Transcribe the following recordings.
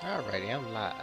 Alrighty, I'm live.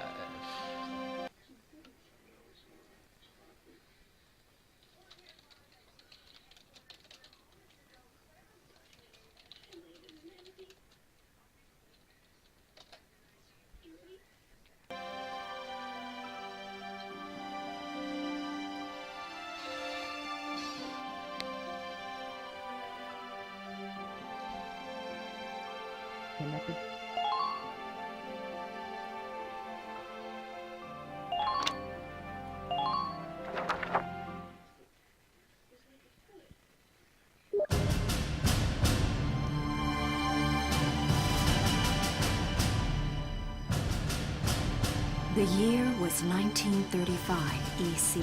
The year was 1935 EC.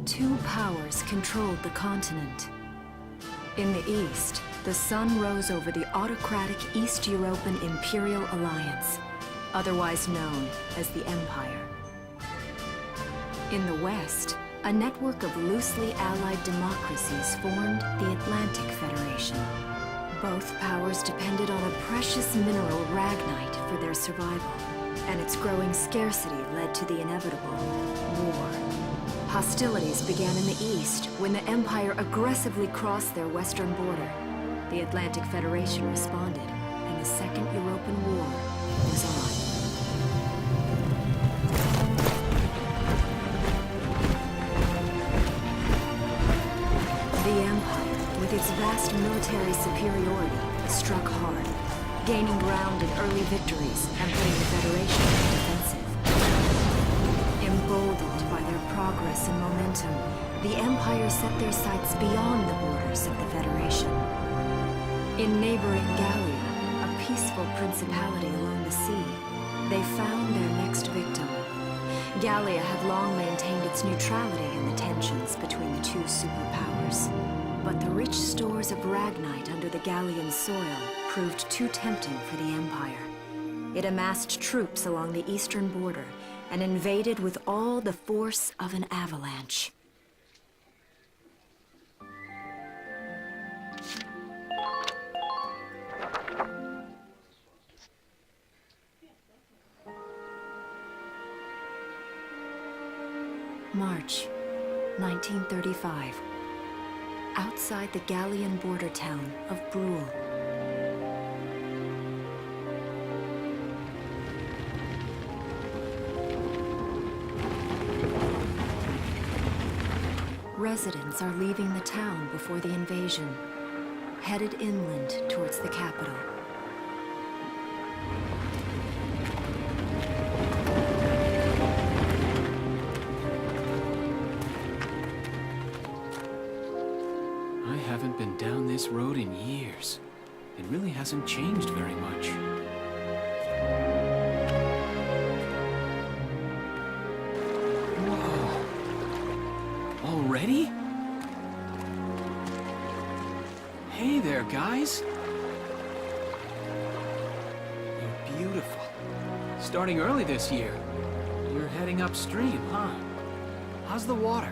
Two powers controlled the continent. In the east, the sun rose over the autocratic East European Imperial Alliance, otherwise known as the Empire. In the west, a network of loosely allied democracies formed the Atlantic Federation. Both powers depended on a precious mineral ragnite for their survival, and its growing scarcity led to the inevitable war. Hostilities began in the east when the Empire aggressively crossed their western border. The Atlantic Federation responded, and the Second European War was on. The Empire, with its vast military superiority, struck hard, gaining ground in early victories and putting the Federation on the defensive. Emboldened by their progress and momentum, the Empire set their sights beyond the borders of the Federation. In neighboring Gallia, a peaceful principality along the sea, they found their next victim. Gallia had long maintained its neutrality in the tensions between the two superpowers. But the rich stores of ragnite under the Gallian soil proved too tempting for the Empire. It amassed troops along the eastern border and invaded with all the force of an avalanche. March 1935. Outside the Gallian border town of Brule. Residents are leaving the town before the invasion, headed inland towards the capital. I haven't been down this road in years. It really hasn't changed very much. Whoa. Already? Hey there, guys. You're beautiful. Starting early this year. You're heading upstream, huh? How's the water?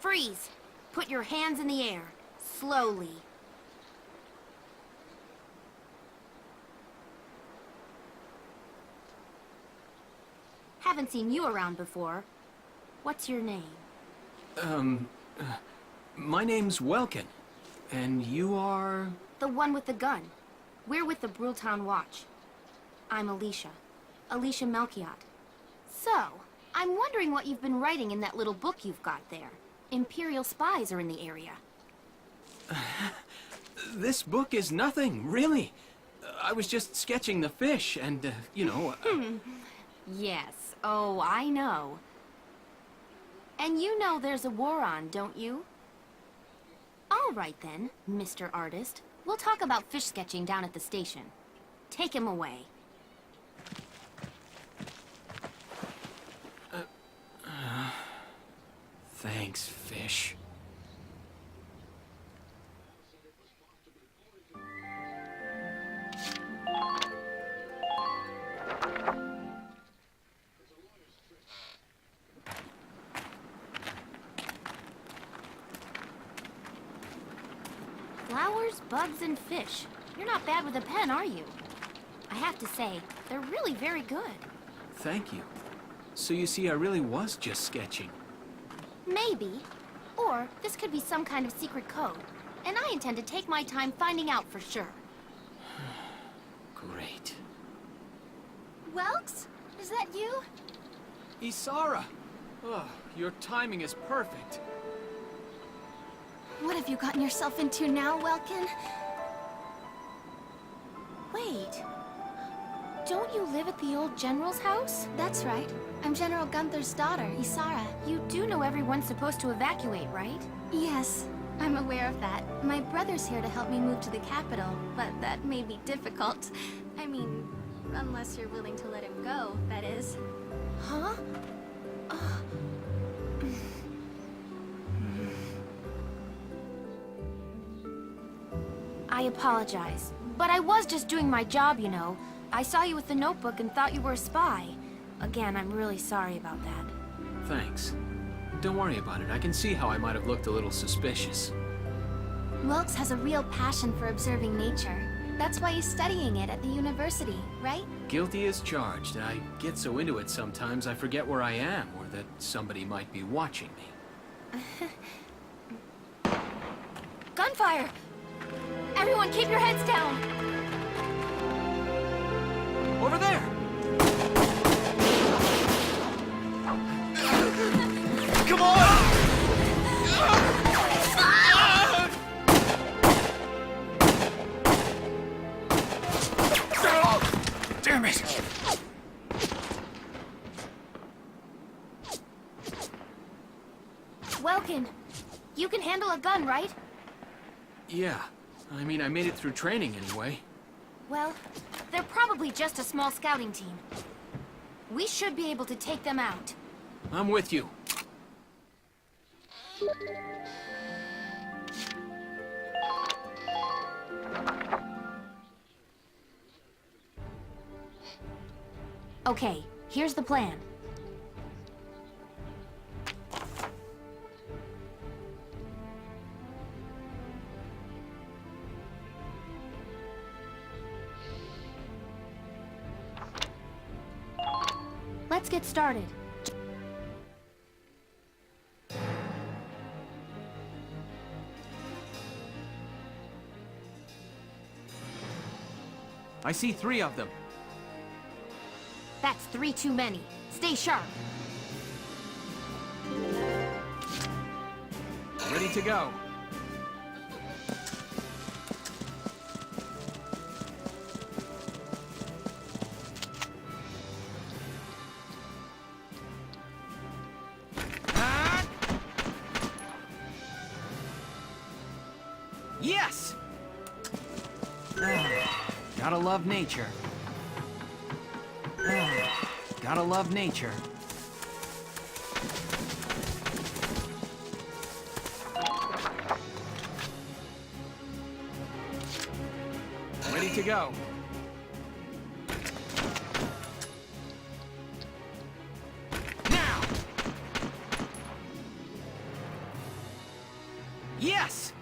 Freeze! Put your hands in the air. Slowly. Haven't seen you around before. What's your name? My name's Welkin. And you are... The one with the gun. We're with the Bruletown Watch. I'm Alicia. Alicia Melchiot. So, I'm wondering what you've been writing in that little book you've got there. Imperial spies are in the area. This book is nothing, really. I was just sketching the fish and, you know... Yes. Oh, I know. And you know there's a war on, don't you? All right then, Mr. Artist. We'll talk about fish sketching down at the station. Take him away. Thanks, fish. Flowers, bugs, and fish. You're not bad with a pen, are you? I have to say, they're really very good. Thank you. So you see, I really was just sketching. Maybe. Or this could be some kind of secret code. And I intend to take my time finding out for sure. Great. Welks? Is that you? Isara! Oh, your timing is perfect. What have you gotten yourself into now, Welkin? Wait. Don't you live at the old General's house? That's right. I'm General Gunther's daughter, Isara. You do know everyone's supposed to evacuate, right? Yes, I'm aware of that. My brother's here to help me move to the capital, but that may be difficult. I mean, unless you're willing to let him go, that is. Huh? I apologize, but I was just doing my job, you know. I saw you with the notebook and thought you were a spy. Again, I'm really sorry about that. Thanks. Don't worry about it. I can see how I might have looked a little suspicious. Welks has a real passion for observing nature. That's why he's studying it at the university, right? Guilty as charged. I get so into it sometimes I forget where I am or that somebody might be watching me. Gunfire! Everyone keep your heads down! Over there! Come on! Damn it! Welkin, you can handle a gun, right? Yeah. I mean, I made it through training anyway. Well, they're probably just a small scouting team. We should be able to take them out. I'm with you. Okay, here's the plan. Let's get started. I see 3 of them. That's 3 too many. Stay sharp. Ready to go. Yes! Gotta love nature. Gotta love nature. Ready to go. Now! Yes!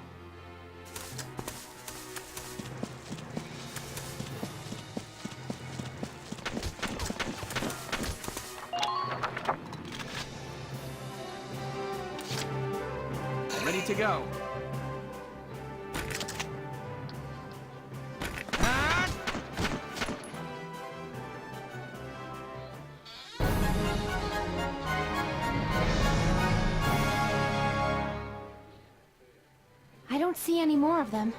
Ready to go. I don't see any more of them.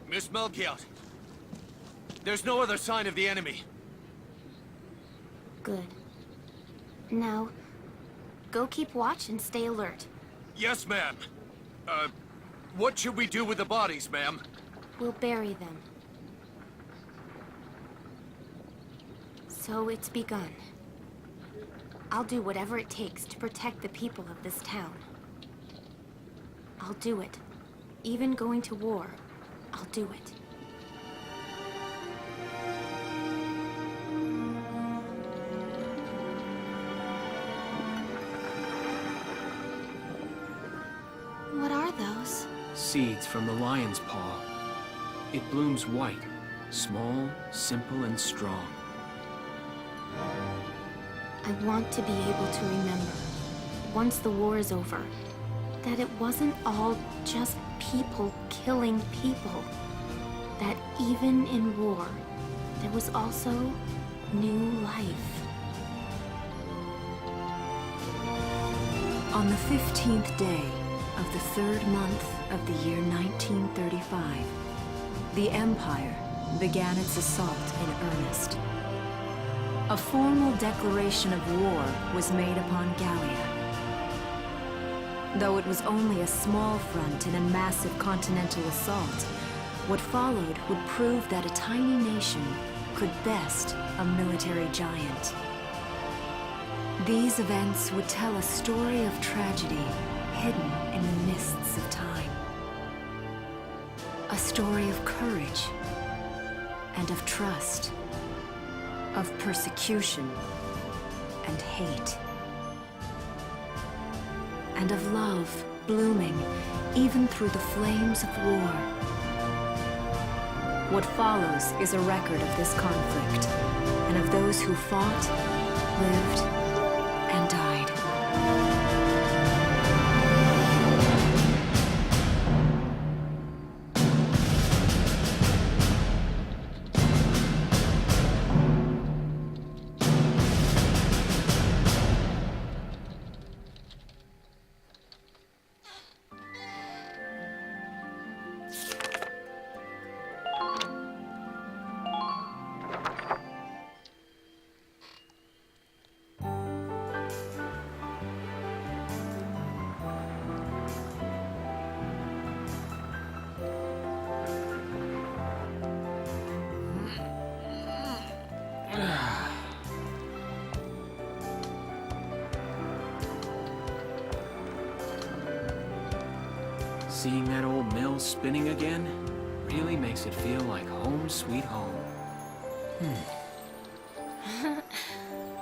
Miss Melchiot, there's no other sign of the enemy. Good. Now, go keep watch and stay alert. Yes, ma'am. What should we do with the bodies, ma'am? We'll bury them. So it's begun. I'll do whatever it takes to protect the people of this town. I'll do it. Even going to war, I'll do it. What are those? Seeds from the lion's paw. It blooms white, small, simple, and strong. I want to be able to remember, once the war is over, that it wasn't all just people killing people. That even in war, there was also new life. On the 15th day of the 3rd month of the year 1935, the Empire began its assault in earnest. A formal declaration of war was made upon Gallia. Though it was only a small front in a massive continental assault, what followed would prove that a tiny nation could best a military giant. These events would tell a story of tragedy hidden in the mists of time. A story of courage and of trust, of persecution and hate, and of love blooming even through the flames of war. What follows is a record of this conflict, and of those who fought, lived, and died. Seeing that old mill spinning again really makes it feel like home sweet home.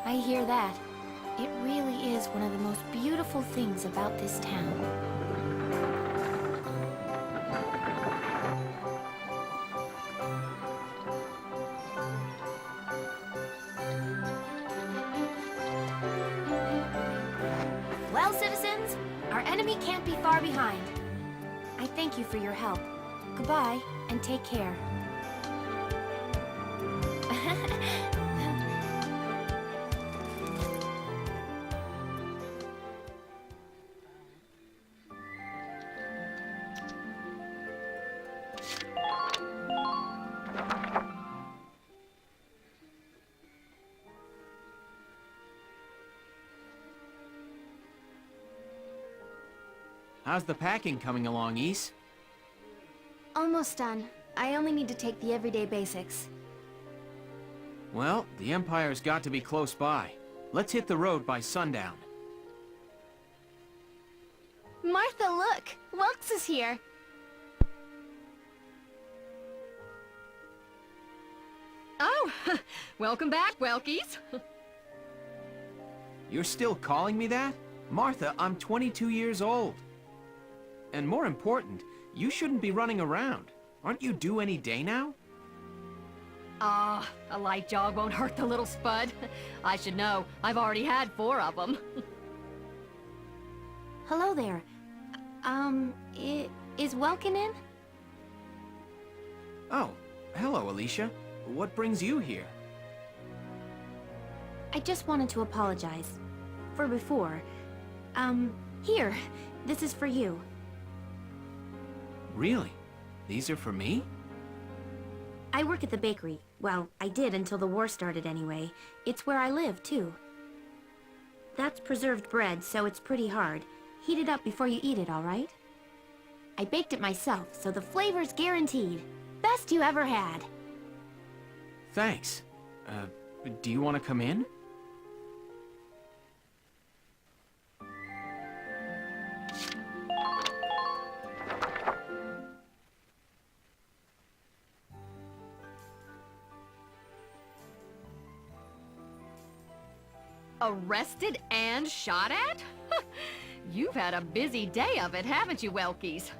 I hear that. It really is one of the most beautiful things about this town. Well, citizens, our enemy can't be far behind. I thank you for your help. Goodbye, and take care. How's the packing coming along, Ys? Almost done. I only need to take the everyday basics. Well, the Empire's got to be close by. Let's hit the road by sundown. Martha, look! Welks is here! Oh, welcome back, Welkies. You're still calling me that? Martha, I'm 22 years old. And more important, you shouldn't be running around. Aren't you due any day now? Ah, a light jog won't hurt the little spud. I should know. I've already had 4 of them. Hello there. Is Welkin in? Oh, hello, Alicia. What brings you here? I just wanted to apologize. For before. Here. This is for you. Really? These are for me? I work at the bakery. Well, I did until the war started anyway. It's where I live, too. That's preserved bread, so it's pretty hard. Heat it up before you eat it, all right? I baked it myself, so the flavor's guaranteed. Best you ever had. Thanks. Do you want to come in? Arrested and shot at? You've had a busy day of it, haven't you, Welkies?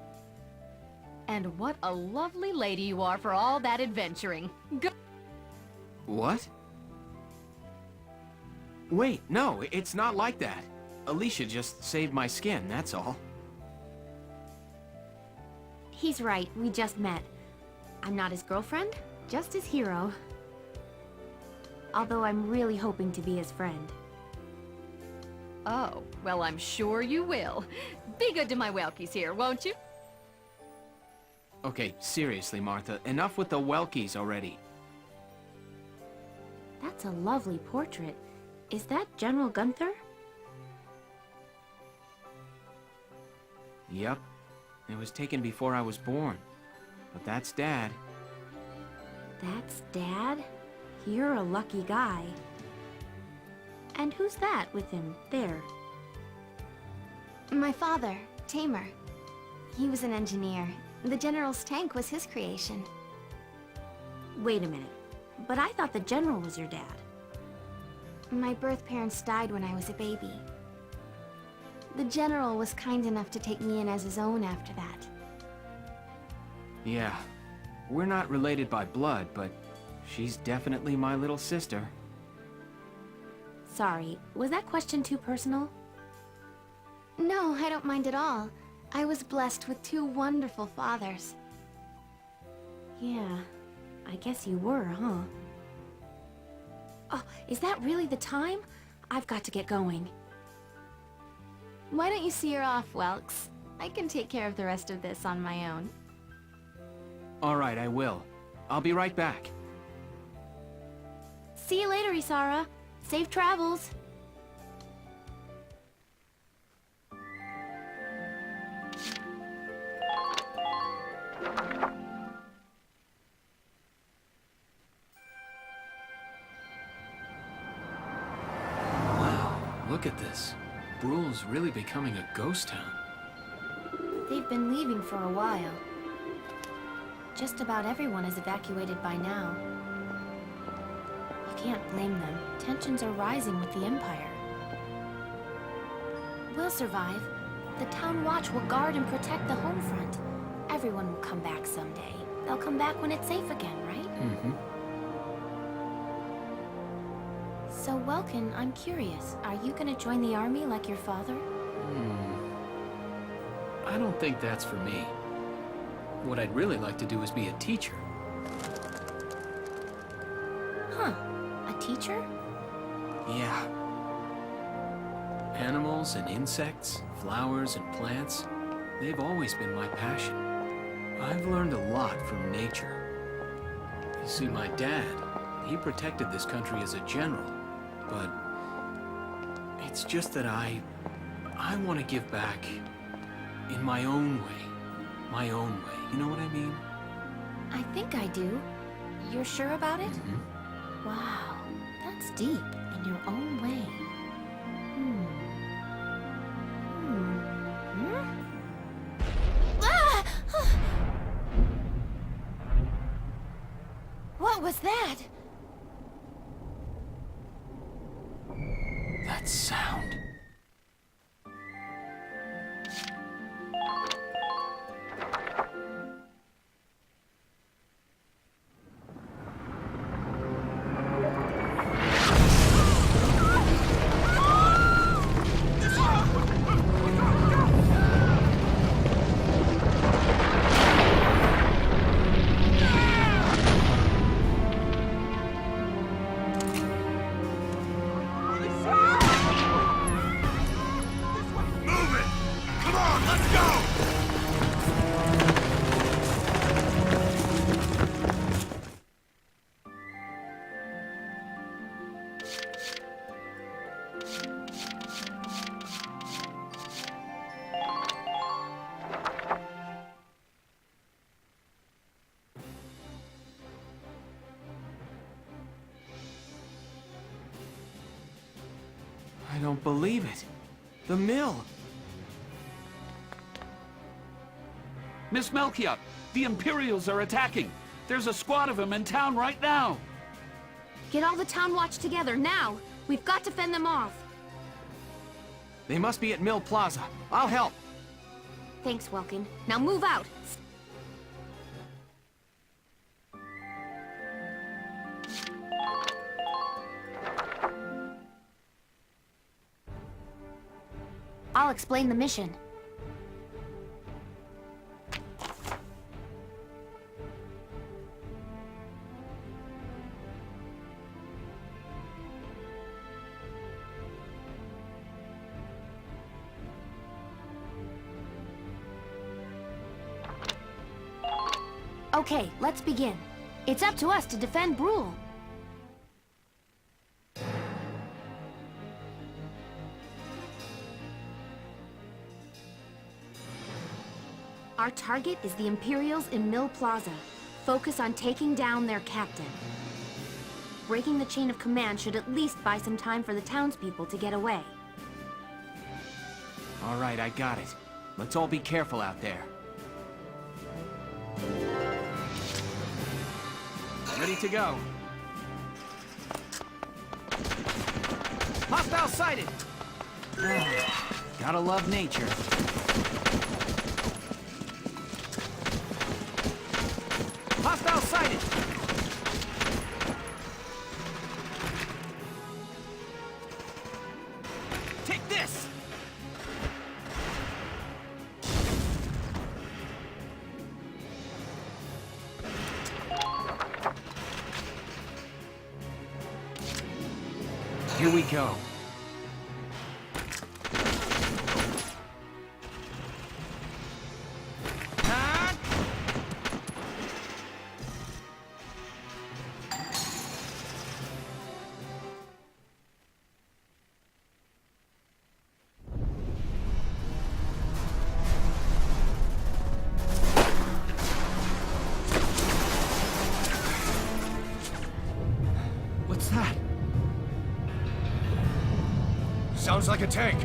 And what a lovely lady you are for all that adventuring. What? Wait, no, it's not like that. Alicia just saved my skin, that's all. He's right, we just met. I'm not his girlfriend, just his hero. Although I'm really hoping to be his friend. Oh, well, I'm sure you will. Be good to my Welkies here, won't you? Okay, seriously, Martha, enough with the Welkies already. That's a lovely portrait. Is that General Gunther? Yep. It was taken before I was born. But that's Dad. That's Dad? You're a lucky guy. And who's that with him, there? My father, Tamer. He was an engineer. The General's tank was his creation. Wait a minute. But I thought the General was your dad. My birth parents died when I was a baby. The General was kind enough to take me in as his own after that. Yeah. We're not related by blood, but she's definitely my little sister. Sorry, was that question too personal? No, I don't mind at all. I was blessed with two wonderful fathers. Yeah, I guess you were, huh? Oh, is that really the time? I've got to get going. Why don't you see her off, Welks? I can take care of the rest of this on my own. All right, I will. I'll be right back. See you later, Isara. Safe travels. Wow, look at this. Bruhl's really becoming a ghost town. They've been leaving for a while. Just about everyone is evacuated by now. You can't blame them. Tensions are rising with the Empire. We'll survive. The Town Watch will guard and protect the home front. Everyone will come back someday. They'll come back when it's safe again, right? Mm-hmm. So, Welkin, I'm curious. Are you gonna join the army like your father? I don't think that's for me. What I'd really like to do is be a teacher. Huh. A teacher? Yeah. Animals and insects, flowers and plants, they've always been my passion. I've learned a lot from nature. You see, my dad, he protected this country as a general, but it's just that I want to give back in my own way. My own way, you know what I mean? I think I do. You're sure about it? Mm-hmm. Wow, that's deep in your own way. Ah! What was that? That sound. don't believe it. The mill. Miss Melchior, the Imperials are attacking. There's a squad of them in town right now. Get all the town watch together, now! We've got to fend them off! They must be at Mill Plaza. I'll help. Thanks, Welkin. Now move out! I'll explain the mission. Okay, let's begin. It's up to us to defend Brule. Our target is the Imperials in Mill Plaza. Focus on taking down their captain. Breaking the chain of command should at least buy some time for the townspeople to get away. All right, I got it. Let's all be careful out there. Ready to go. Hostile sighted! Gotta love nature. Hostile sighted! Take this! Here we go. What's that? Sounds like a tank.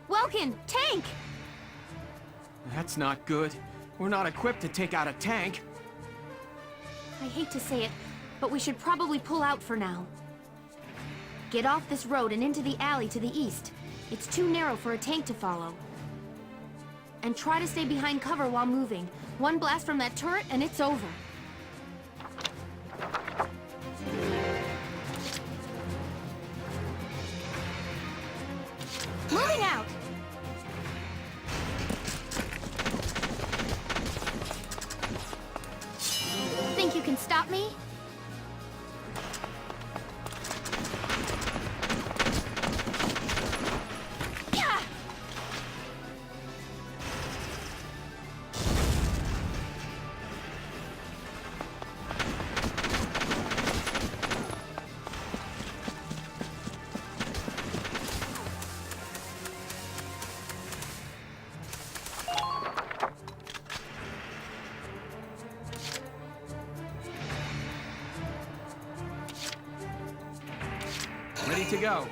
Welkin, tank! That's not good. We're not equipped to take out a tank. I hate to say it, but we should probably pull out for now. Get off this road and into the alley to the east. It's too narrow for a tank to follow. And try to stay behind cover while moving. One blast from that turret and it's over. Moving out! Think you can stop me? Yeah! go.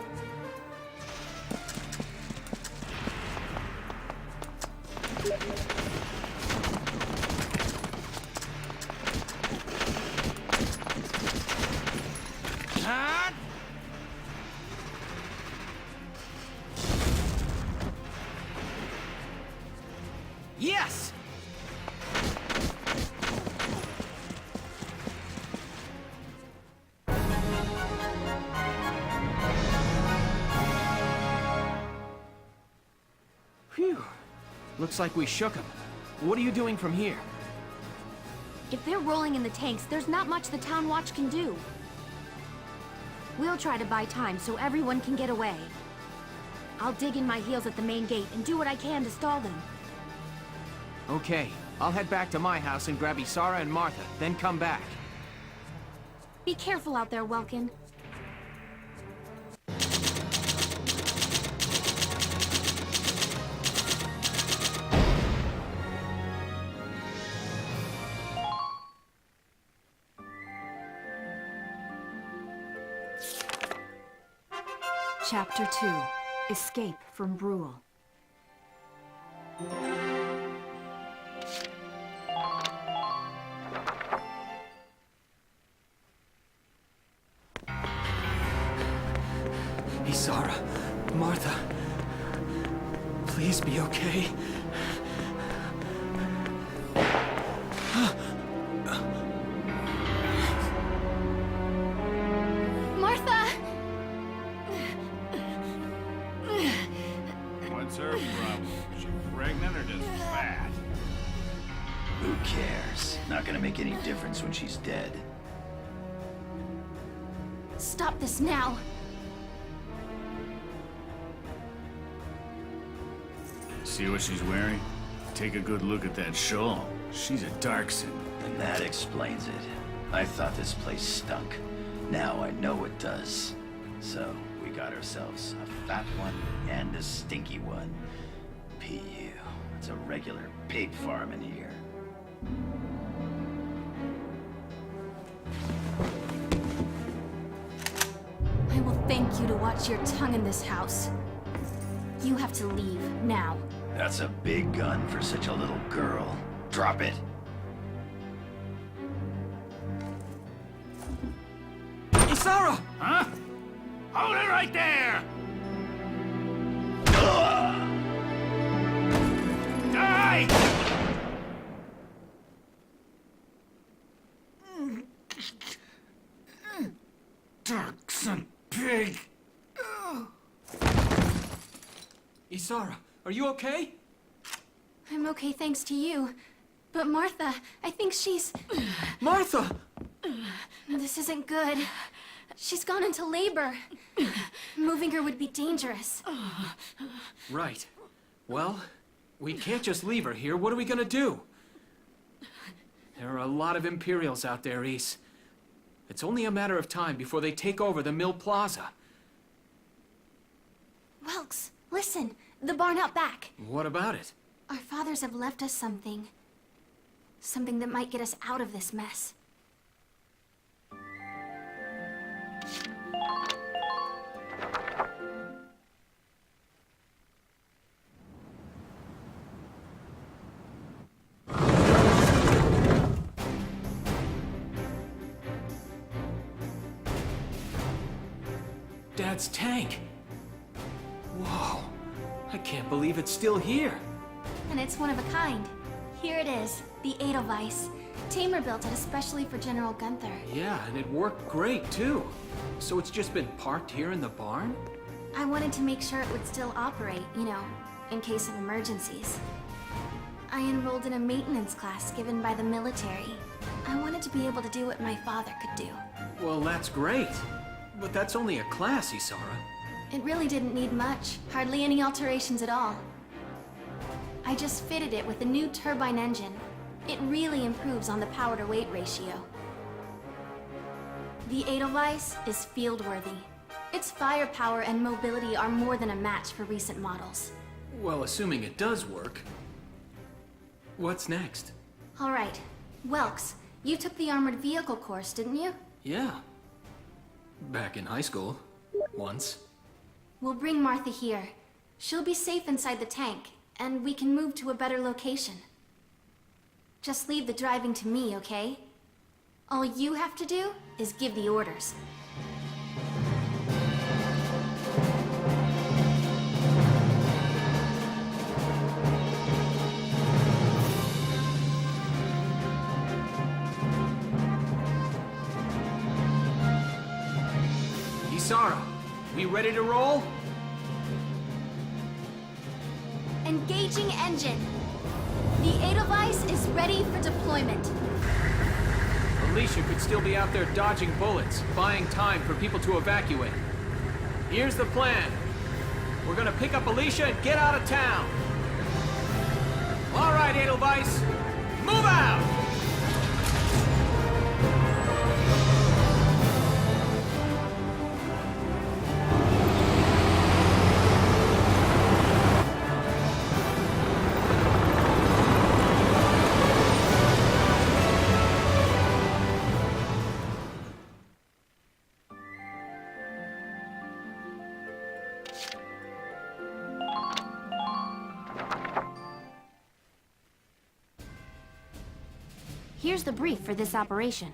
Ah! Yes! Phew. Looks like we shook him. What are you doing from here? If they're rolling in the tanks, there's not much the Town Watch can do. We'll try to buy time so everyone can get away. I'll dig in my heels at the main gate and do what I can to stall them. Okay, I'll head back to my house and grab Isara and Martha, then come back. Be careful out there, Welkin. Chapter 2. Escape from Brule. Isara, Martha, please be okay. Martha! What's her problem? She pregnant or just fat? Who cares? Not gonna make any difference when she's dead. Stop this now! See what she's wearing? Take a good look at that shawl. She's a Darkson. And that explains it. I thought this place stunk. Now I know it does. So, we got ourselves a fat one and a stinky one. PU. It's a regular pig farm in here. I will thank you to watch your tongue in this house. You have to leave, now. That's a big gun for such a little girl. Drop it. Isara! Huh? Hold it right there! Die! Darkson pig! Isara, are you okay? I'm okay thanks to you. But Martha, I think she's... Martha! This isn't good. She's gone into labor. Moving her would be dangerous. Right. Well, we can't just leave her here. What are we gonna do? There are a lot of Imperials out there, Ys. It's only a matter of time before they take over the Mill Plaza. Welks, listen. The barn out back. What about it? Our fathers have left us something. Something that might get us out of this mess. Dad's tank. Whoa. I can't believe it's still here. And it's one of a kind. Here it is, the Edelweiss. Tamer built it especially for General Gunther. Yeah, and it worked great, too. So it's just been parked here in the barn? I wanted to make sure it would still operate, you know, in case of emergencies. I enrolled in a maintenance class given by the military. I wanted to be able to do what my father could do. Well, that's great. But that's only a class, Isara. It really didn't need much, hardly any alterations at all. I just fitted it with a new turbine engine. It really improves on the power-to-weight ratio. The Edelweiss is field-worthy. Its firepower and mobility are more than a match for recent models. Well, assuming it does work. What's next? All right. Welks, you took the armored vehicle course, didn't you? Yeah. Back in high school. Once? We'll bring Martha here. She'll be safe inside the tank, and we can move to a better location. Just leave the driving to me, okay? All you have to do is give the orders. Isara, we ready to roll? Engaging engine. The Edelweiss is ready for deployment. Alicia could still be out there dodging bullets, buying time for people to evacuate. Here's the plan. We're gonna pick up Alicia and get out of town. All right, Edelweiss, move out! Here's the brief for this operation.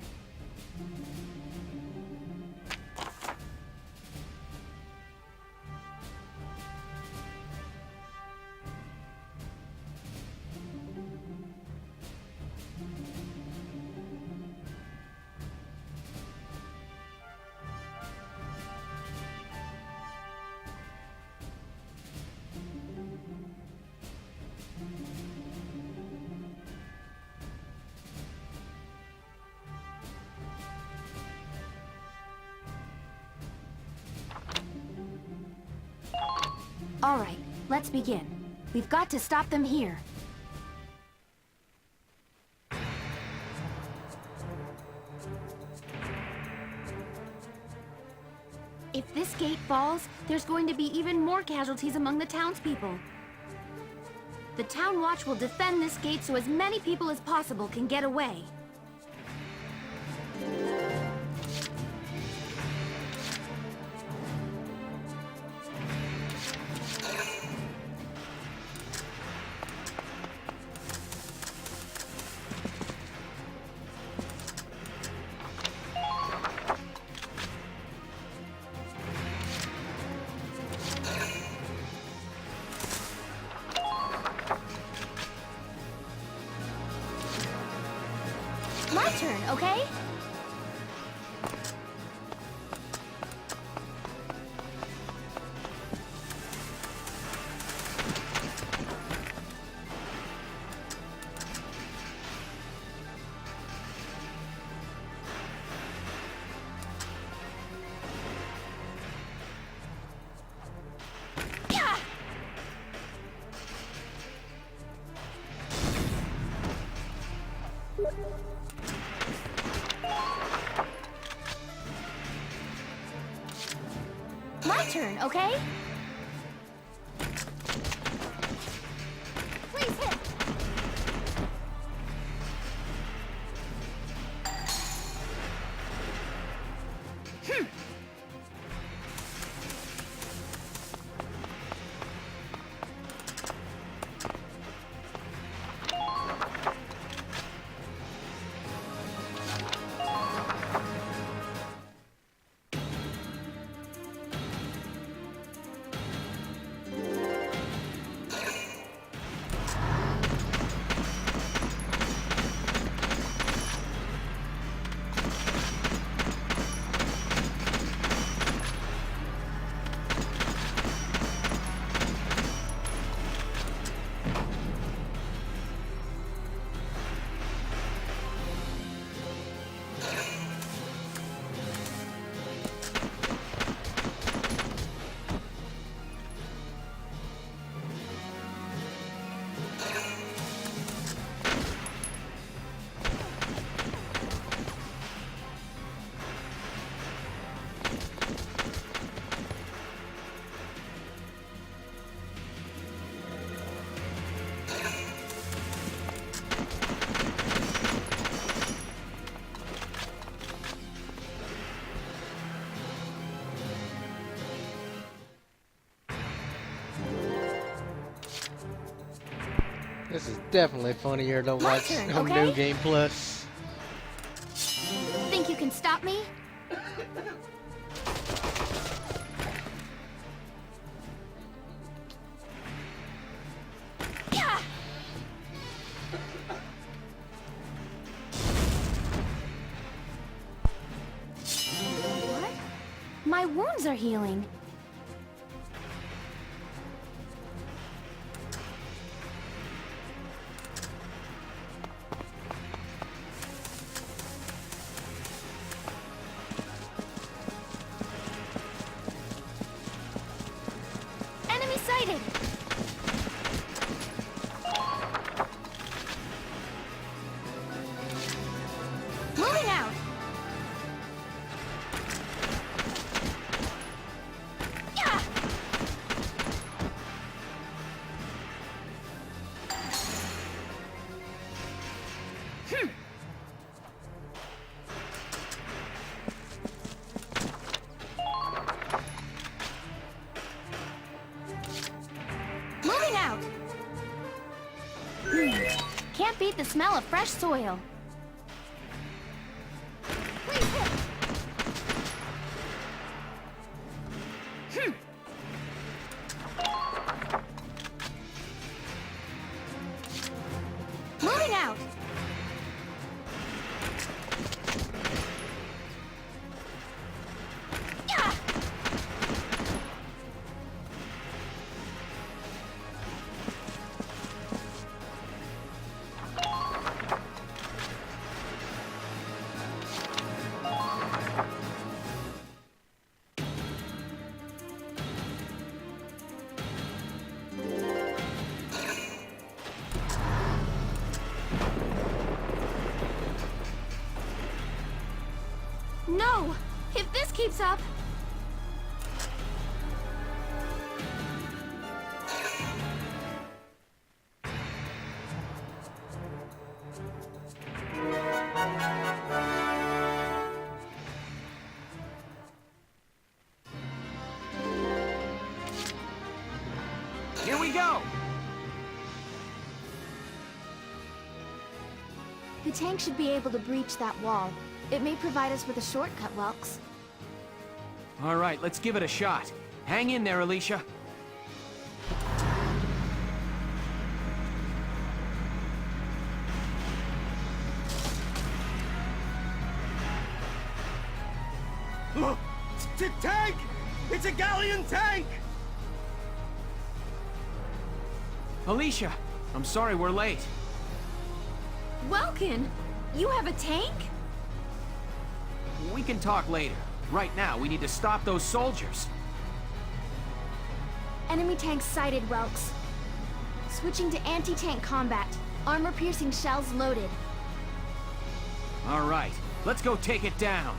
All right, let's begin. We've got to stop them here. If this gate falls, there's going to be even more casualties among the townspeople. The Town Watch will defend this gate so as many people as possible can get away. My turn, okay? My turn, okay? Please hit! This is definitely funnier to My watch turn, on okay? New Game Plus. Think you can stop me? Yeah! What? My wounds are healing. Enemy sighted! Moving out! Yeah! Hmm. Moving out! Can't beat the smell of fresh soil. Please hit! Moving out! Yeah! No! If this keeps up... Here we go! The tank should be able to breach that wall. It may provide us with a shortcut, Welks. All right, let's give it a shot. Hang in there, Alicia. Tank! It's a galleon tank! Alicia, I'm sorry we're late. Welkin, you have a tank? We can talk later. Right now, we need to stop those soldiers. Enemy tank sighted, Welks. Switching to anti-tank combat. Armor-piercing shells loaded. All right, let's go take it down.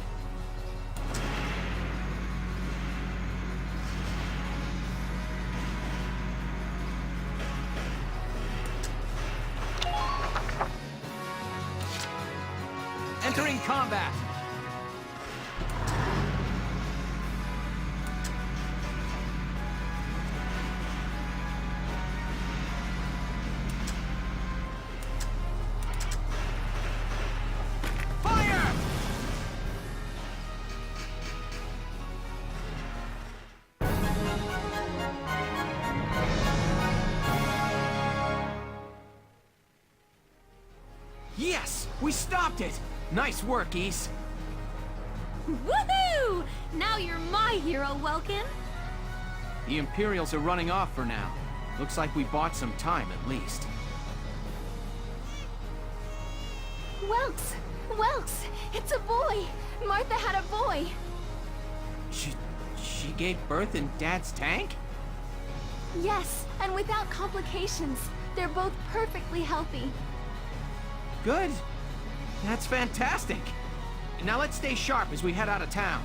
Entering combat. Fire! Yes! We stopped it! Nice work, Ys. Woohoo! Now you're my hero, Welkin. The Imperials are running off for now. Looks like we bought some time at least. Welks! Welks! It's a boy! Martha had a boy! She gave birth in Dad's tank? Yes, and without complications. They're both perfectly healthy. Good. That's fantastic. Now let's stay sharp as we head out of town.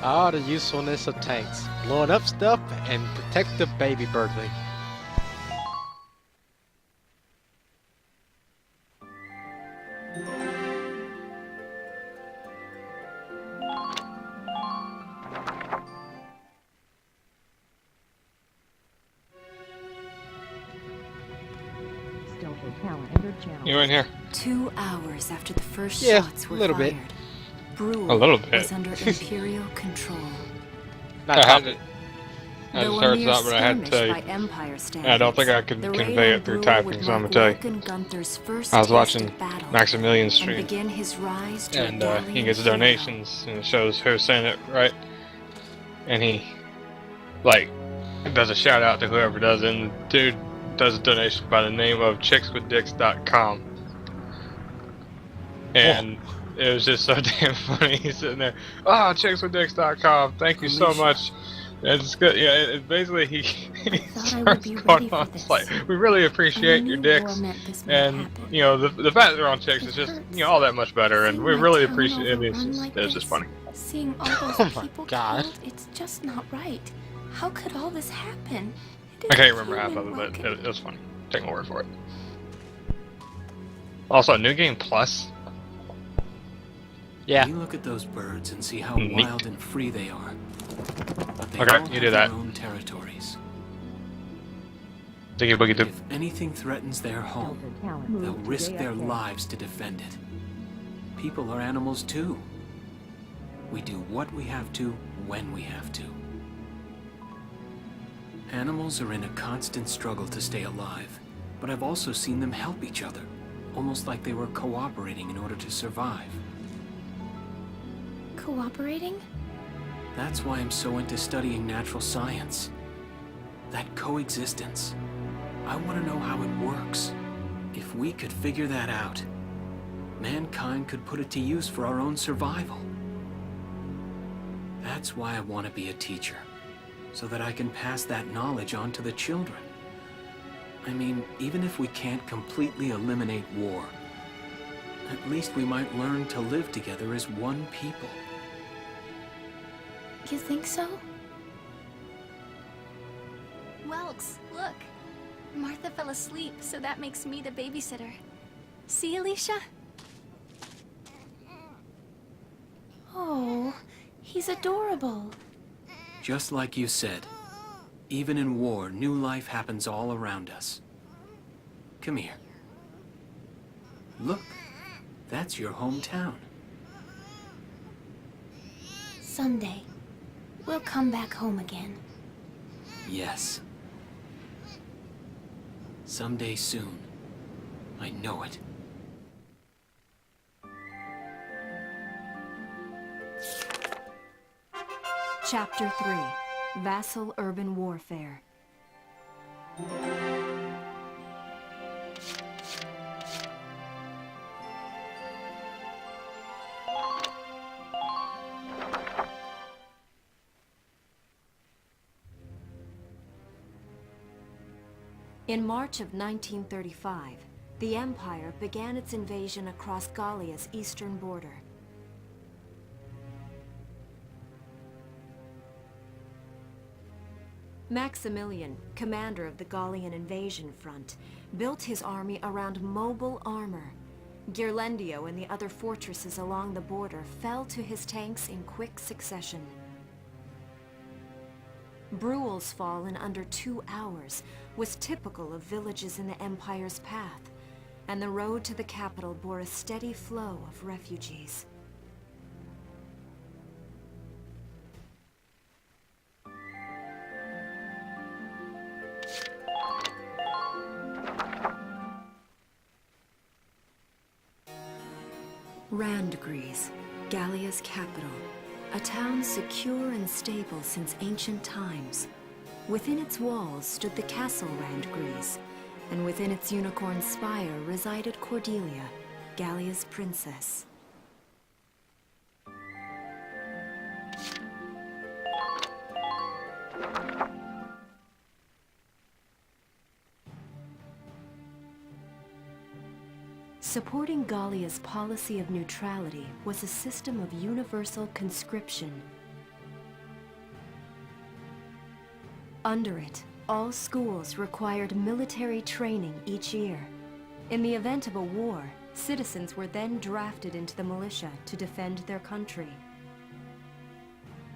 Ah, the usefulness of tanks. Blowing up stuff and protect the baby birthing. You in here? 2 hours after the first Yeah, shots were a little fired, bit. Brule A little bit. was under Imperial control. I had it. I Though just a heard mere something, but I had to tell skirmish you. by Empire And I don't think I standards, could the raid convey on it through Brule typing, would so I'm mark gonna tell you. Welkin Gunther's first I was taste watching of battle, Maximilian's and stream, begin his rise to a and he gallant gets hero. donations, and it shows who's saying it right, and he, like, does a shout out to whoever does it, and the dude does a donation by the name of chickswithdicks.com, and it was just so damn funny. He's sitting there, chickswithdicks.com, thank you so much. It's good. Yeah, it basically he starts going on. It's like, we really appreciate your dicks, and you know the fact that they're on chicks is just all that much better, and we really appreciate it. It's just funny. Seeing all those Oh my people God. killed, it's just not right. How could all this happen? I can't remember half of it, but it was funny. Take my word for it. Also, New Game Plus. Yeah. You look at those birds and see how Neat. wild and free they are. But they Okay, all you have do that. their own territories. Diggy boogie doo. If anything threatens their home, they'll risk their lives to defend it. People are animals too. We do what we have to, when we have to. Animals are in a constant struggle to stay alive, but I've also seen them help each other, almost like they were cooperating in order to survive. Cooperating? That's why I'm so into studying natural science. That coexistence. I want to know how it works. If we could figure that out, mankind could put it to use for our own survival. That's why I want to be a teacher, so that I can pass that knowledge on to the children. I mean, even if we can't completely eliminate war, at least we might learn to live together as one people. You think so? Welks, look. Martha fell asleep, so that makes me the babysitter. See, Alicia? Oh, he's adorable. Just like you said, even in war, new life happens all around us. Come here. Look, that's your hometown. Someday, we'll come back home again. Yes. Someday soon. I know it. Chapter 3. Vassal Urban Warfare. In March of 1935, the Empire began its invasion across Gallia's eastern border. Maximilian, commander of the Gallian invasion front, built his army around mobile armor. Ghirlandaio and the other fortresses along the border fell to his tanks in quick succession. Brule's fall in under 2 hours was typical of villages in the Empire's path, and the road to the capital bore a steady flow of refugees. Randgries, Gallia's capital, a town secure and stable since ancient times. Within its walls stood the castle Randgries, and within its unicorn spire resided Cordelia, Gallia's princess. Supporting Gallia's policy of neutrality was a system of universal conscription. Under it, all schools required military training each year. In the event of a war, citizens were then drafted into the militia to defend their country.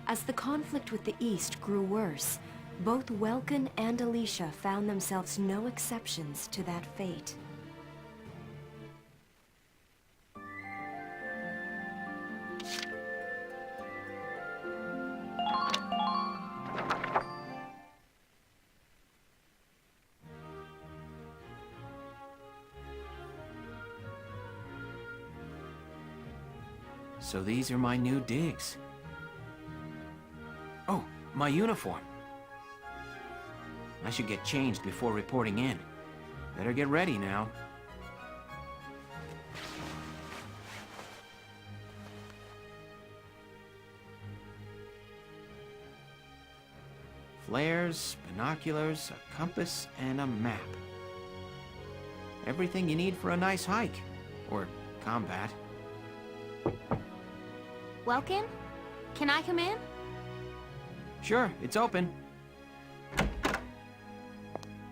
As the conflict with the East grew worse, both Welkin and Alicia found themselves no exceptions to that fate. So these are my new digs. Oh, my uniform. I should get changed before reporting in. Better get ready now. Flares, binoculars, a compass, and a map. Everything you need for a nice hike. Or combat. Welcome? Can I come in? Sure, it's open.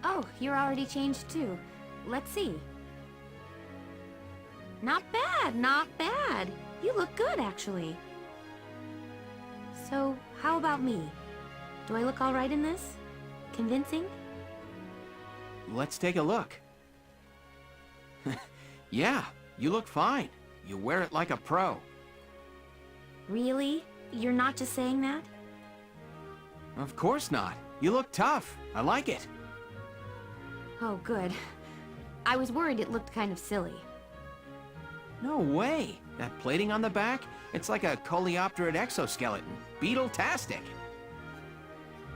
Oh, you're already changed too. Let's see. Not bad, not bad. You look good, actually. So, how about me? Do I look all right in this? Convincing? Let's take a look. Yeah, you look fine. You wear it like a pro. Really? You're not just saying that? Of course not. You look tough. I like it. Oh, good. I was worried it looked kind of silly. No way. That plating on the back, it's like a coleopterate exoskeleton. Beetle-tastic.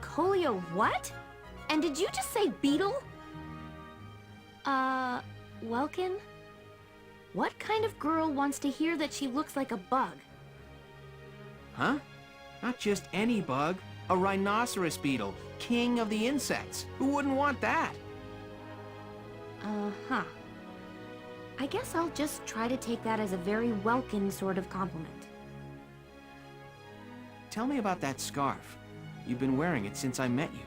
Colio what? And did you just say beetle? Welkin? What kind of girl wants to hear that she looks like a bug? Huh? Not just any bug. A rhinoceros beetle, king of the insects. Who wouldn't want that? Uh-huh. I guess I'll just try to take that as a very welcome sort of compliment. Tell me about that scarf. You've been wearing it since I met you.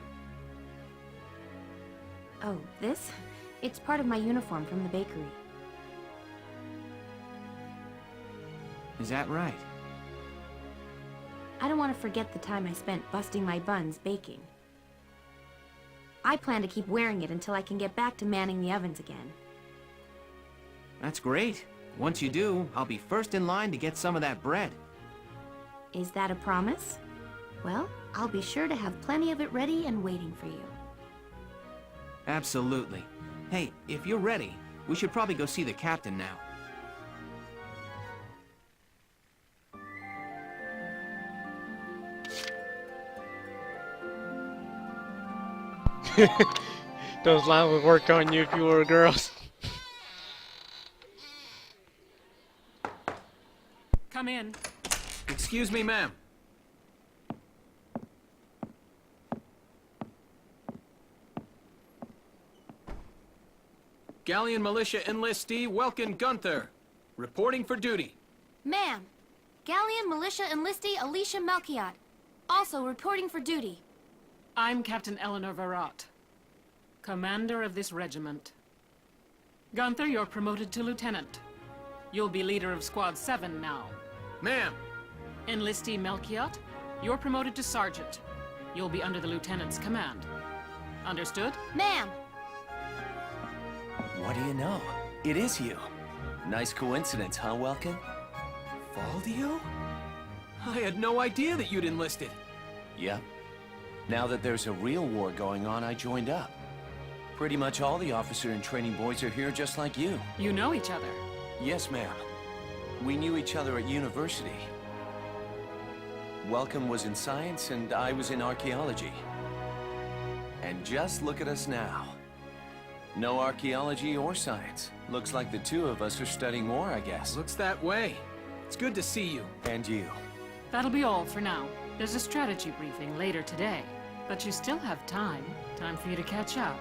Oh, this? It's part of my uniform from the bakery. Is that right? I don't want to forget the time I spent busting my buns baking. I plan to keep wearing it until I can get back to manning the ovens again. That's great. Once you do, I'll be first in line to get some of that bread. Is that a promise? Well, I'll be sure to have plenty of it ready and waiting for you. Absolutely. Hey, if you're ready, we should probably go see the captain now. Those lines would work on you if you were girls. Come in. Excuse me, ma'am. Galleon Militia enlistee Welkin Gunther, reporting for duty. Ma'am, Galleon Militia enlistee Alicia Melchiot, also reporting for duty. I'm Captain Eleanor Varrot, commander of this regiment. Gunther, you're promoted to lieutenant. You'll be leader of Squad 7 now. Ma'am! Enlistee Melchiot, you're promoted to sergeant. You'll be under the lieutenant's command. Understood? Ma'am! What do you know? It is you. Nice coincidence, huh, Welkin? Valdio? I had no idea that you'd enlisted. Yep. Now that there's a real war going on, I joined up. Pretty much all the officer and training boys are here just like you. You know each other? Yes, ma'am. We knew each other at university. Welcome was in science and I was in archaeology. And just look at us now. No archaeology or science. Looks like the two of us are studying more, I guess. Looks that way. It's good to see you. And you. That'll be all for now. There's a strategy briefing later today, but you still have time for you to catch up.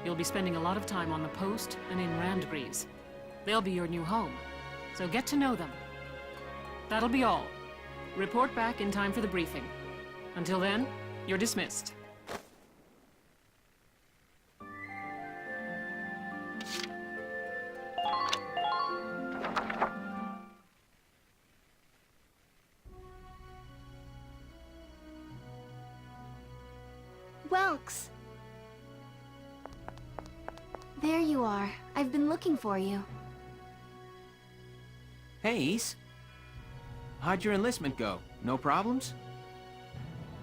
You'll be spending a lot of time on the post and in Randbreeze. They'll be your new home, so get to know them. That'll be all. Report back in time for the briefing. Until then, you're dismissed. Welks! There you are. I've been looking for you. Hey, Ace. How'd your enlistment go? No problems?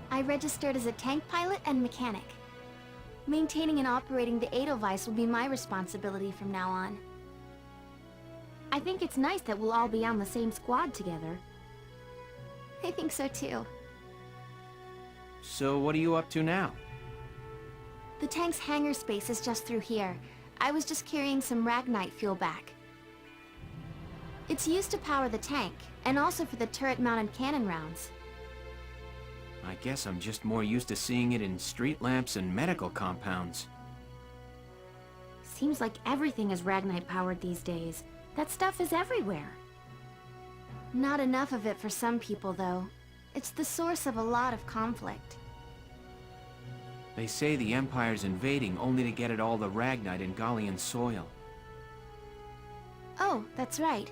I registered as a tank pilot and mechanic. Maintaining and operating the Edelweiss will be my responsibility from now on. I think it's nice that we'll all be on the same squad together. I think so too. So what are you up to now? The tank's hangar space is just through here. I was just carrying some Ragnite fuel back. It's used to power the tank, and also for the turret-mounted cannon rounds. I guess I'm just more used to seeing it in street lamps and medical compounds. Seems like everything is Ragnite powered these days. That stuff is everywhere. Not enough of it for some people, though. It's the source of a lot of conflict. They say the Empire's invading only to get at all the Ragnite in Gallian soil. Oh, that's right.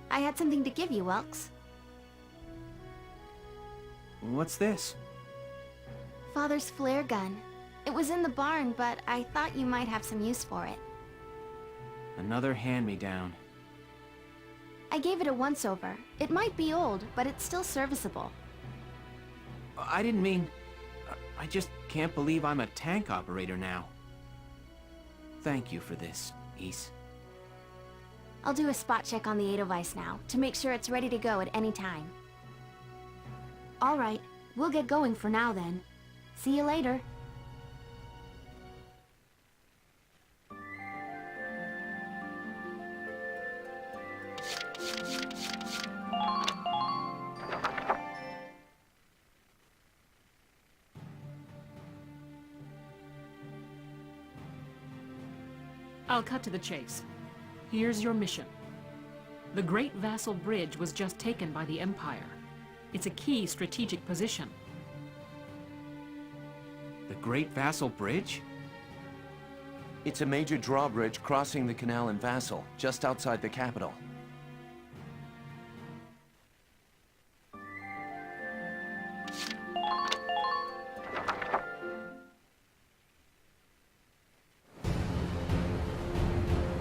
I had something to give you, Welks. What's this? Father's flare gun. It was in the barn, but I thought you might have some use for it. Another hand-me-down. I gave it a once-over. It might be old, but it's still serviceable. I didn't mean... I just can't believe I'm a tank operator now. Thank you for this, Ys. I'll do a spot check on the Edelweiss now, to make sure it's ready to go at any time. All right, we'll get going for now then. See you later. I'll cut to the chase. Here's your mission. The Great Vassal Bridge was just taken by the Empire. It's a key strategic position. The Great Vassal Bridge? It's a major drawbridge crossing the canal in Vassal, just outside the capital.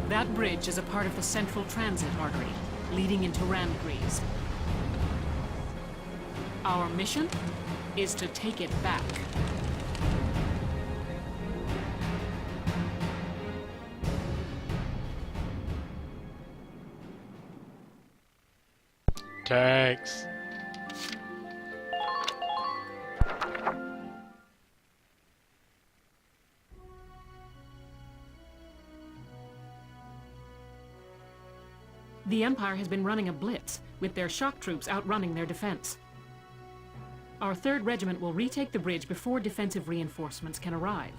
That bridge is a part of the central transit artery, leading into Randgreaves. Our mission is to take it back. Tanks. The Empire has been running a blitz, with their shock troops outrunning their defense. Our 3rd Regiment will retake the bridge before defensive reinforcements can arrive.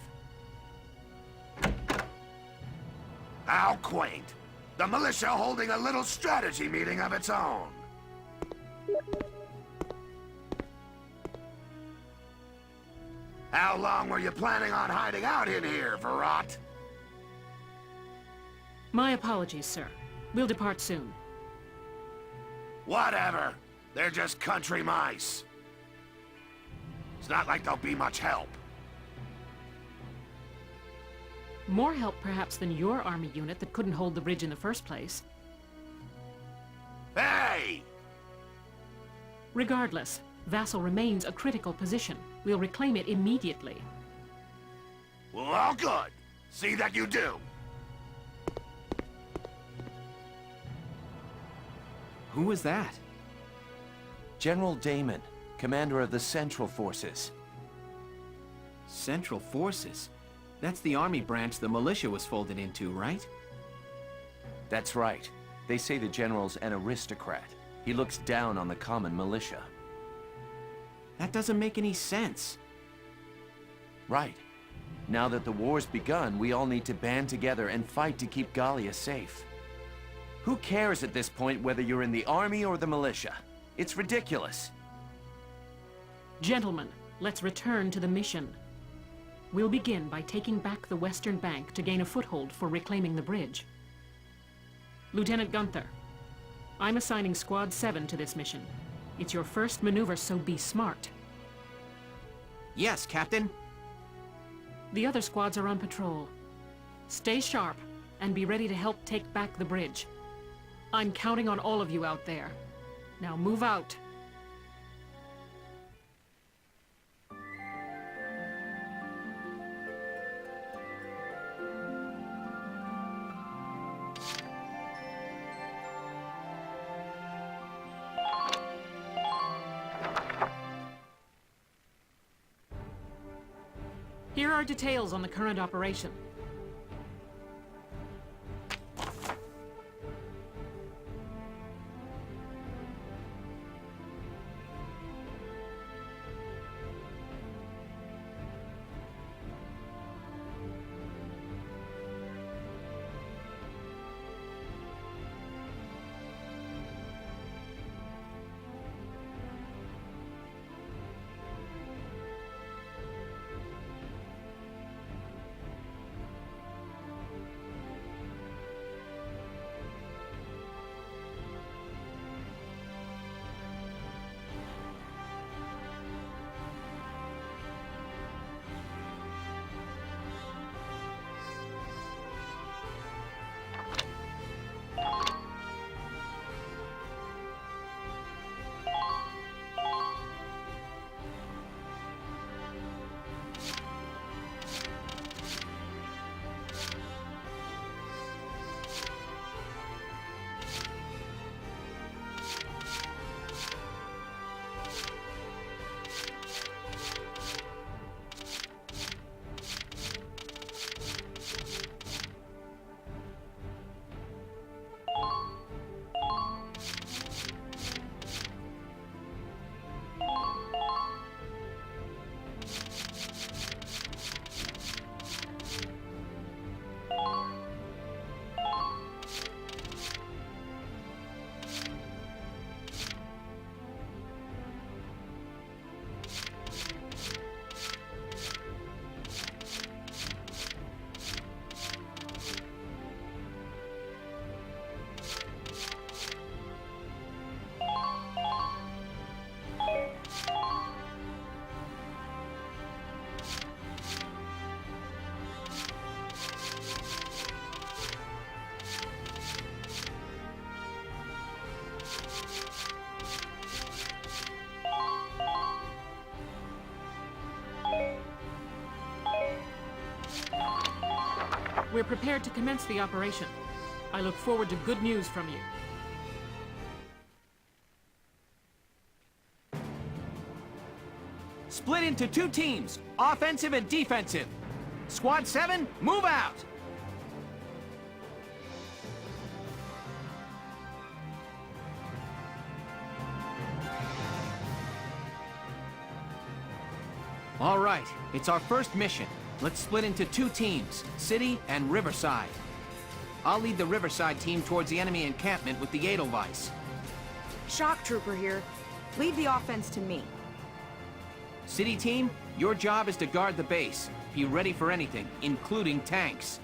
How quaint. The militia holding a little strategy meeting of its own. How long were you planning on hiding out in here, Verrot? My apologies, sir. We'll depart soon. Whatever. They're just country mice. It's not like they'll be much help. More help, perhaps, than your army unit that couldn't hold the bridge in the first place. Hey! Regardless, Vassal remains a critical position. We'll reclaim it immediately. Well, all good. See that you do. Who was that? General Damon, commander of the Central Forces. Central Forces? That's the army branch the militia was folded into, right? That's right. They say the general's an aristocrat. He looks down on the common militia. That doesn't make any sense. Right. Now that the war's begun, we all need to band together and fight to keep Gallia safe. Who cares at this point whether you're in the army or the militia? It's ridiculous. Gentlemen, let's return to the mission. We'll begin by taking back the western bank to gain a foothold for reclaiming the bridge. Lieutenant Gunther, I'm assigning Squad 7 to this mission. It's your first maneuver, so be smart. Yes, Captain. The other squads are on patrol. Stay sharp and be ready to help take back the bridge. I'm counting on all of you out there. Now move out. Here are details on the current operation. We're prepared to commence the operation. I look forward to good news from you. Split into 2 teams, offensive and defensive. Squad 7, move out! All right, it's our first mission. Let's split into 2 teams, City and Riverside. I'll lead the Riverside team towards the enemy encampment with the Edelweiss. Shock Trooper here. Leave the offense to me. City team, your job is to guard the base. Be ready for anything, including tanks.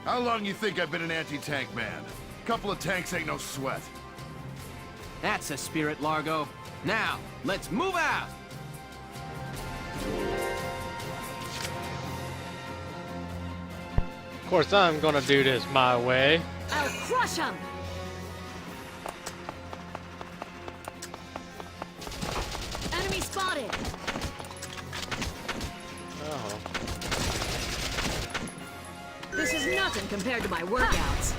How long you think I've been an anti-tank man? Couple of tanks ain't no sweat. That's the spirit, Largo. Now, let's move out! Of course, I'm gonna do this my way. I'll crush him! Enemy spotted! Oh. This is nothing compared to my workouts.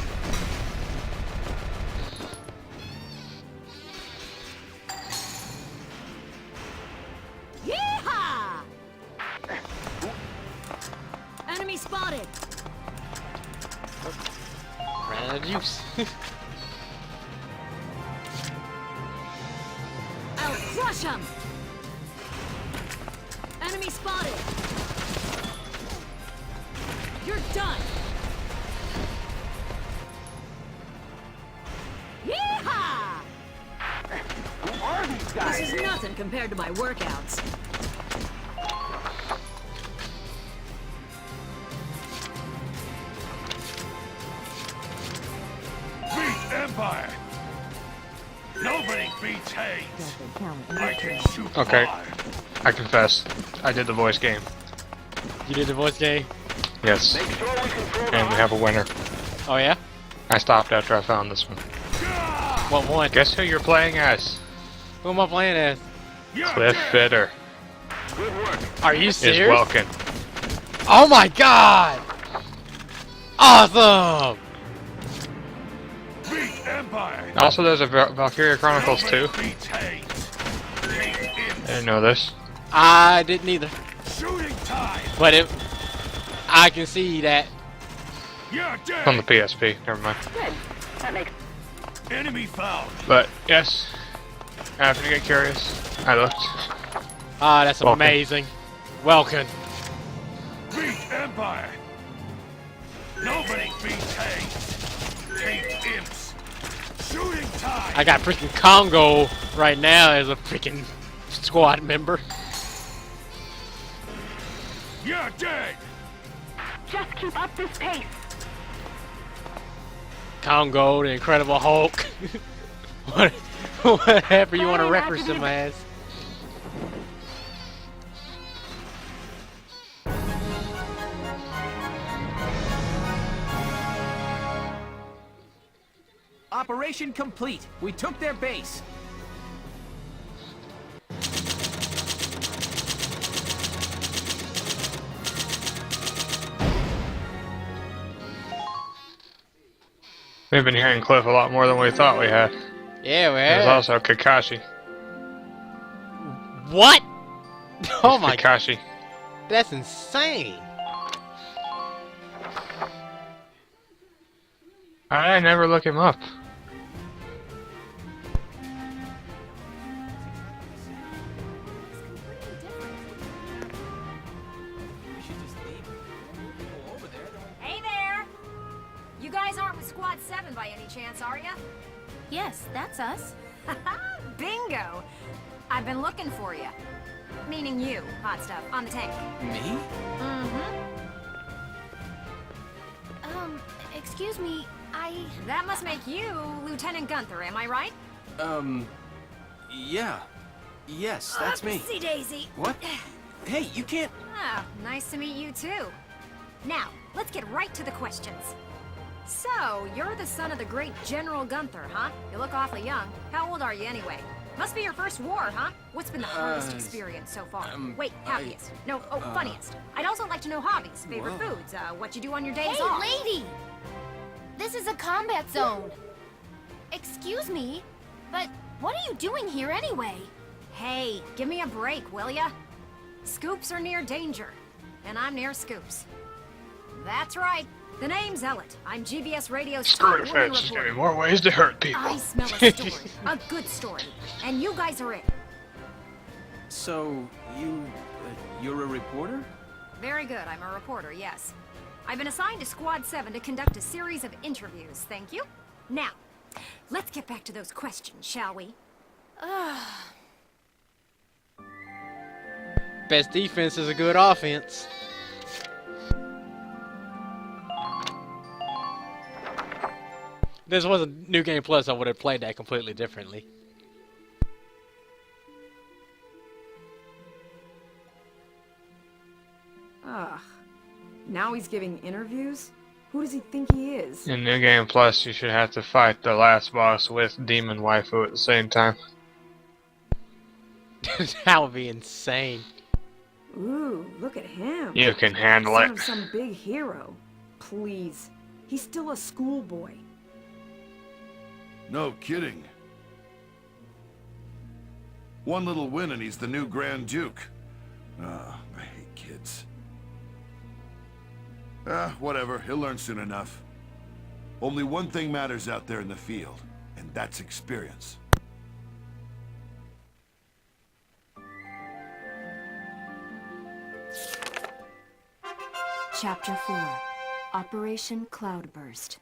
Yeehaw! Enemy spotted! Ran out of juice. I'll crush him! Enemy spotted! You're done! Yeehaw! Who are these guys? This is nothing compared to my workouts. Beat Empire! Nobody beats Hayes! I can shoot Okay. fire. I confess, I did the voice game. You did the voice game? Yes. And we have a winner. Oh yeah? I stopped after I found this one. What one? Guess who you're playing as? Who am I playing as? Cliff Bitter Are you is serious? Welkin. Oh my god! Awesome! Beat Empire! Also, there's a Valkyria Chronicles II. Beats Hayes. I didn't know this. I didn't either. Shooting time! But it I can see that. You're dead. On the PSP. Never mind. Good. That makes... Enemy found. But yes, after you get curious, I looked. Ah, that's Welcome. amazing. Welcome. Beat Empire. Nobody beats Haze. Hate imps. Shooting time. I got freaking Congo right now as a freaking squad member. You're dead. Just keep up this pace. Congo, the Incredible Hulk. Whatever you want to reference him as. Operation complete. We took their base. We've been hearing Cliff a lot more than we thought we had. Yeah, we There's have. also Kakashi. What? Oh my Kakashi. That's insane. I never look him up. Hey there! You guys aren't with Squad 7 by any chance, are ya? Yes, that's us. Bingo! I've been looking for you. Meaning you, hot stuff, on the tank. Me? Mm-hmm. Excuse me, That must make you Lieutenant Gunther, am I right? Yeah. Yes, that's me. Oopsie daisy. What? Hey, you can't... Ah, nice to meet you too. Now, let's get right to the questions. So, you're the son of the great General Gunther, huh? You look awfully young. How old are you anyway? Must be your first war, huh? What's been the hardest experience so far? Wait, happiest. No, funniest. I'd also like to know hobbies, favorite foods, what you do on your days hey, off. lady! This is a combat zone. Excuse me, but what are you doing here anyway? Hey, give me a break, will ya? Scoops are near danger, and I'm near scoops. That's right. The name's Ellet. I'm GBS Radio's Screw top it, woman Fitz. There's reporter. gonna be more ways to hurt people. I smell a story. A good story. And you guys are it. So, you're a reporter? Very good. I'm a reporter, yes. I've been assigned to Squad 7 to conduct a series of interviews. Thank you. Now, let's get back to those questions, shall we? Best defense is a good offense. This was a New Game Plus, I would have played that completely differently. Ugh. Now he's giving interviews? Who does he think he is? In New Game Plus, you should have to fight the last boss with Demon Waifu at the same time. That would be insane. Ooh, look at him. You can handle Son it. of some big hero. Please. He's still a schoolboy. No kidding. One little win and he's the new Grand Duke. Ah, I hate kids. Whatever. He'll learn soon enough. Only one thing matters out there in the field, and that's experience. Chapter 4, Operation Cloudburst.